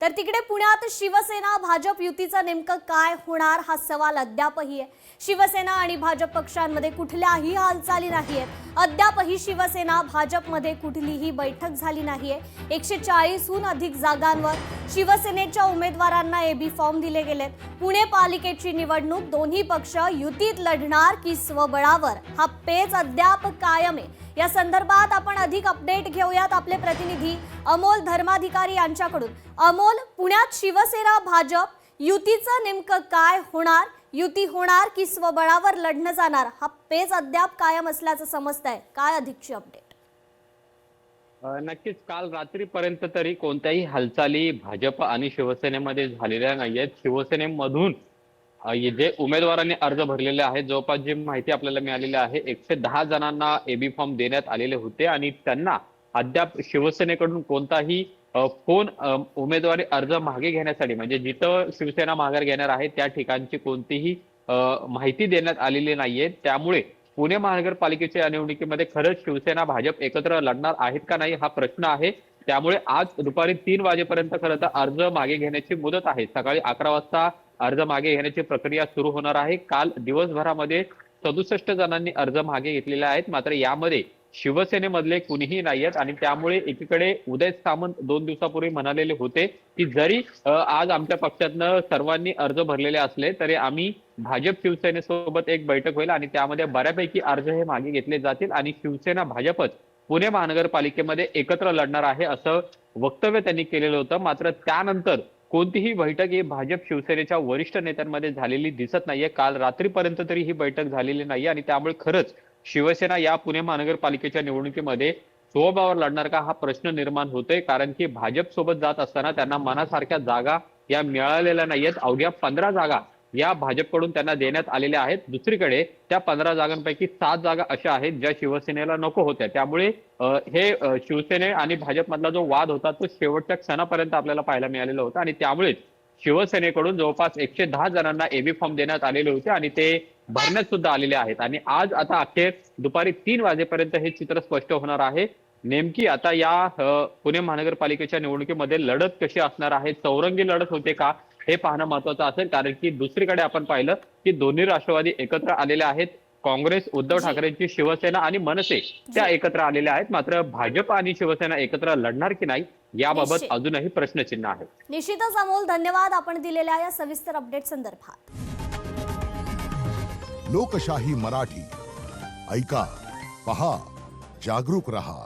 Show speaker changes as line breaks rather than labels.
तर तिकडे पुण्यात शिवसेना भाजप युतीचं नेमकं काय होणार हा सवाल अद्यापही आहे। शिवसेना आणि भाजप पक्षांमध्ये कुठल्याही हालचाली नाहीयेत। अद्यापही शिवसेना भाजपमध्ये कुठलीही बैठक झाली नाहीये। 140हून अधिक जागांवर शिवसेनेच्या उमेदवारांना एबी फॉर्म दिले गेलेत। पुणे पालिकेची निवडणूक दोन्ही पक्ष युतीत लढणार की स्वबळावर हा पेच अद्याप कायम आहे। या संदर्भात आपण अधिक अपडेट घेऊयात आपले प्रतिनिधी अमोल धर्माधिकारी यांच्याकडून। अमोल, पुण्यात शिवसेना भाजप युतीचं नेमकं काय होणार? युती होणार की स्वबळावर लढणं जाणार हा पेच अद्याप कायम असल्याचं समजतंय। काय अधिकची अपडेट?
नक्कीच काल रात्रीपर्यंत तरी कोणत्याही हालचाली भाजप आणि शिवसेनेमध्ये झालेल्या नाहीयेत। शिवसेनेमधून जे उमेदवारांनी अर्ज भरलेले आहेत, जवळपास जी माहिती आपल्याला मिळालेली आहे 110 जणांना एबी फॉर्म देण्यात आलेले होते आणि त्यांना अद्याप शिवसेनेकडून कोणताही फोन उमेदवारी अर्ज मागे घेण्यासाठी म्हणजे जिथं शिवसेना माघार घेणार आहे त्या ठिकाणची कोणतीही माहिती देण्यात आलेली नाहीये। त्यामुळे पुणे महानगरपालिकेच्या निवडणुकीमध्ये खरंच शिवसेना भाजप एकत्र लढणार आहेत का नाही हा प्रश्न आहे। त्यामुळे आज दुपारी 3 वाजेपर्यंत खरं तर अर्ज मागे घेण्याची मुदत आहे। सकाळी 11 वाजता अर्ज मागे घेण्याची प्रक्रिया सुरू होणार आहे। काल दिवसभरामध्ये 67 जणांनी अर्ज मागे घेतलेले आहेत, मात्र यामध्ये शिवसेनेमधले कुणीही नाहीयेत आणि त्यामुळे एकीकडे उदय सामंत 2 दिवसापूर्वी म्हणालेले होते की जरी आज आमच्या पक्षातनं सर्वांनी अर्ज भरलेले असले तरी आम्ही भाजप शिवसेनेसोबत एक बैठक होईल आणि त्यामध्ये बऱ्यापैकी अर्ज हे मागे घेतले जातील आणि शिवसेना भाजपच पुणे महानगरपालिकेमध्ये एकत्र लढणार आहे असं वक्तव्य त्यांनी केलेलं होतं। मात्र त्यानंतर कोणतीही बैठक ही भाजप शिवसेनेच्या वरिष्ठ नेत्यांमध्ये झालेली दिसत नाहीये। काल रात्रीपर्यंत तरी ही बैठक झालेली नाहीये आणि त्यामुळे खरंच शिवसेना या पुणे महानगरपालिकेच्या निवडणुकीमध्ये स्वबळावर लढणार का हा प्रश्न निर्माण होतोय, कारण की भाजप सोबत जात असताना त्यांना मनासारख्या जागा या मिळालेल्या नाहीयेत। अवघ्या 15 जागा या भाजपकडून त्यांना देण्यात आलेल्या आहेत। दुसरीकडे त्या 15 जागांपैकी 7 जागा अशा आहेत ज्या शिवसेनेला नको होत्या। त्यामुळे हे शिवसेने आणि भाजपमधला जो वाद होता तो शेवटच्या क्षणापर्यंत आपल्याला पाहायला मिळालेला होता आणि त्यामुळेच शिवसेनेकडून जवळपास 110 जणांना एबी फॉर्म देण्यात आलेले होते आणि ते भरण्यात सुद्धा आलेले आहेत आणि आज आता अखेर दुपारी 3 वाजेपर्यंत हे चित्र स्पष्ट होणार आहे। नेमकी आता या पुणे महानगरपालिकेच्या निवडणुकीमध्ये लढत कशी असणार आहे, चौरंगी लढत होते का हे पाहणं महत्त्वाचं असेल, कारण की दुसरीकडे आपण पाहिलं की दोन्ही राष्ट्रवादी एकत्र आलेले आहेत। काँग्रेस, उद्धव ठाकरेंची शिवसेना आणि मनसे त्या एकत्र आलेल्या आहेत। मात्र भाजप आणि शिवसेना एकत्र लढणार की नाही याबाबत अजूनही प्रश्नचिन्ह आहे।
निश्चितच अमोल, धन्यवाद आपण दिलेल्या या सविस्तर अपडेट संदर्भात।
लोकशाही मराठी ऐका, पहा, जागरूक रहा।